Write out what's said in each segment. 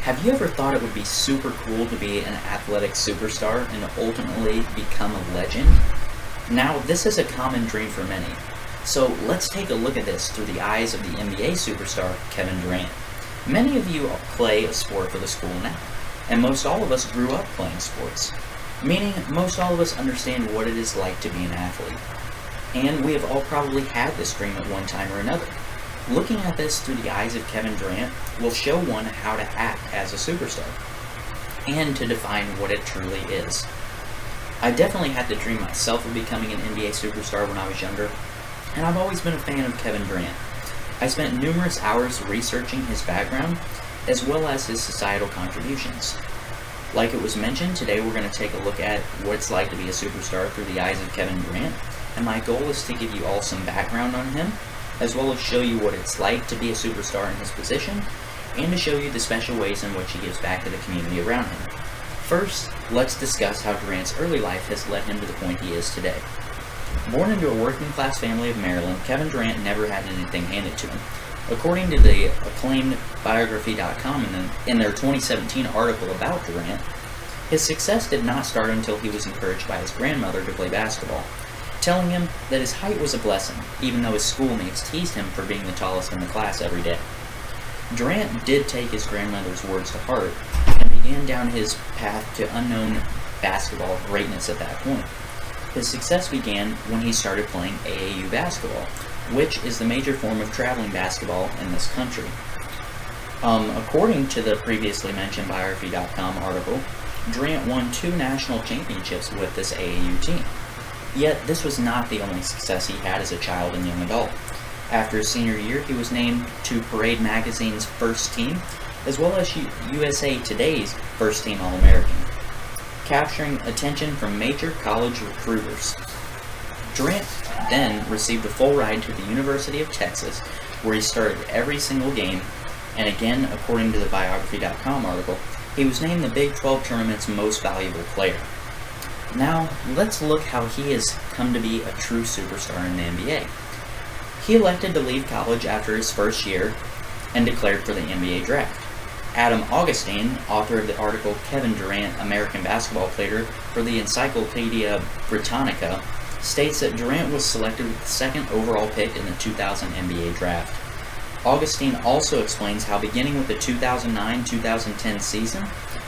Have you ever thought it would be super cool to be an athletic superstar and ultimately become a legend? Now, this is a common dream for many. So let's take a look at this through the eyes of the NBA superstar Kevin Durant. Many of you play a sport for the school now, and most all of us grew up playing sports, meaning most all of us understand what it is like to be an athlete. And we have all probably had this dream at one time or another. Looking at this through the eyes of Kevin Durant will show one how to act as a superstar, and to define what it truly is. I definitely had the dream myself of becoming an NBA superstar when I was younger, and I've always been a fan of Kevin Durant. I spent numerous hours researching his background, as well as his societal contributions. Like it was mentioned, today we're going to take a look at what it's like to be a superstar through the eyes of Kevin Durant, and my goal is to give you all some background on him, as well as show you what it's like to be a superstar in his position, and to show you the special ways in which he gives back to the community around him. First, let's discuss how Durant's early life has led him to the point he is today. Born into a working-class family of Maryland, Kevin Durant never had anything handed to him. According to the acclaimed Biography.com in their 2017 article about Durant, his success did not start until he was encouraged by his grandmother to play basketball, telling him that his height was a blessing, even though his schoolmates teased him for being the tallest in the class every day. Durant did take his grandmother's words to heart and began down his path to unknown basketball greatness at that point. His success began when he started playing AAU basketball, which is the major form of traveling basketball in this country. According to the previously mentioned Biography.com article, Durant won 2 national championships with this AAU team. Yet, this was not the only success he had as a child and young adult. After his senior year, he was named to Parade Magazine's first team, as well as USA Today's first team All-American, capturing attention from major college recruiters. Durant then received a full ride to the University of Texas, where he started every single game, and again, according to the Biography.com article, he was named the Big 12 tournament's most valuable player. Now, let's look how he has come to be a true superstar in the NBA. He elected to leave college after his first year and declared for the NBA draft. Adam Augustine, author of the article Kevin Durant, American Basketball Player for the Encyclopedia Britannica, states that Durant was selected with the 2nd overall pick in the 2000 NBA draft. Augustine also explains how beginning with the 2009-2010 season,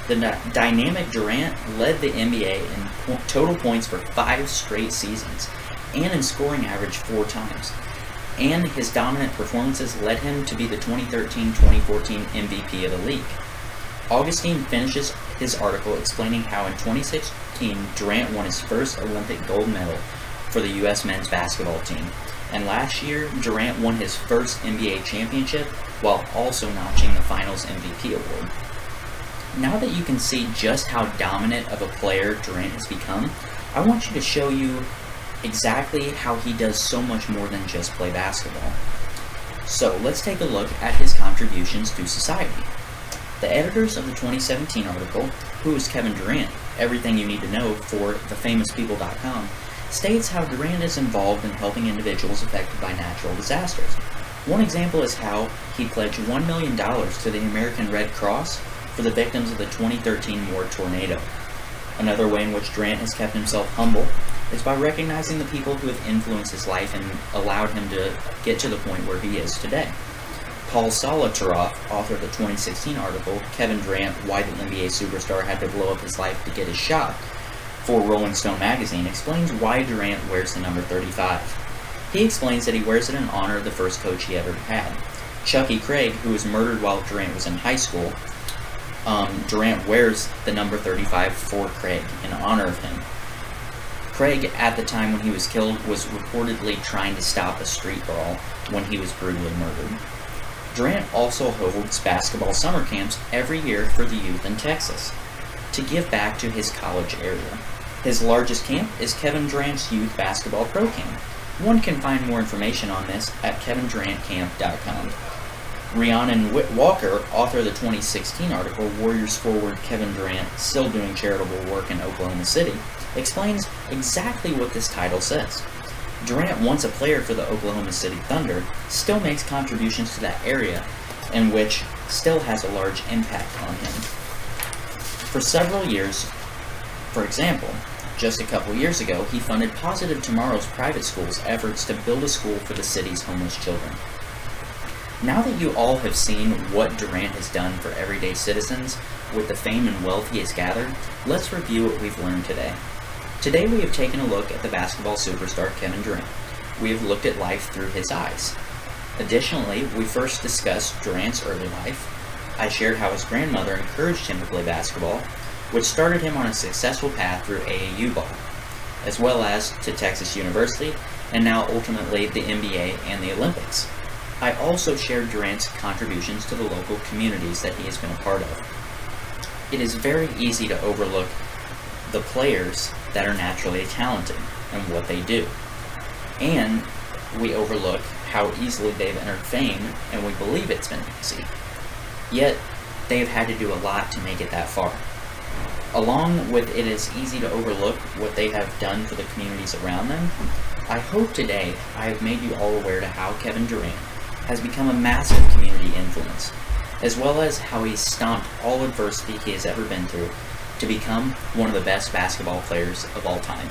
the dynamic Durant led the NBA in total points for 5 straight seasons, and in scoring average 4 times. And his dominant performances led him to be the 2013-2014 MVP of the league. Augustine finishes his article explaining how in 2016 Durant won his first Olympic gold medal for the U.S. men's basketball team, and last year Durant won his first NBA championship while also notching the Finals MVP award. Now that you can see just how dominant of a player Durant has become, I want you to show you exactly how he does so much more than just play basketball. So let's take a look at his contributions to society. The editors of the 2017 article, Who is Kevin Durant? Everything you need to know for thefamouspeople.com, states how Durant is involved in helping individuals affected by natural disasters. One example is how he pledged $1 million to the American Red Cross for the victims of the 2013 Ward tornado. Another way in which Durant has kept himself humble is by recognizing the people who have influenced his life and allowed him to get to the point where he is today. Paul Solitaroff, author of the 2016 article, Kevin Durant, Why the NBA Superstar Had to Blow Up His Life to Get His Shot, for Rolling Stone magazine, explains why Durant wears the number 35. He explains that he wears it in honor of the first coach he ever had. Chucky Craig, who was murdered while Durant was in high school, Durant wears the number 35 for Craig in honor of him. Craig, at the time when he was killed, was reportedly trying to stop a street brawl when he was brutally murdered. Durant also holds basketball summer camps every year for the youth in Texas to give back to his college area. His largest camp is Kevin Durant's Youth Basketball Pro Camp. One can find more information on this at kevindurantcamp.com. Rhiannon Walker, author of the 2016 article Warriors Forward Kevin Durant Still Doing Charitable Work in Oklahoma City, explains exactly what this title says. Durant, once a player for the Oklahoma City Thunder, still makes contributions to that area in which still has a large impact on him. For several years, for example, just a couple years ago, he funded Positive Tomorrow's private school's efforts to build a school for the city's homeless children. Now that you all have seen what Durant has done for everyday citizens with the fame and wealth he has gathered, let's review what we've learned today. Today we have taken a look at the basketball superstar Kevin Durant. We have looked at life through his eyes. Additionally, we first discussed Durant's early life. I shared how his grandmother encouraged him to play basketball, which started him on a successful path through AAU ball, as well as to Texas University, and now ultimately the NBA and the Olympics. I also shared Durant's contributions to the local communities that he has been a part of. It is very easy to overlook the players that are naturally talented and what they do. And we overlook how easily they've entered fame, and we believe it's been easy. Yet, they have had to do a lot to make it that far. Along with it is easy to overlook what they have done for the communities around them, I hope today I have made you all aware to how Kevin Durant has become a massive community influence, as well as how he's stomped all adversity he has ever been through to become one of the best basketball players of all time.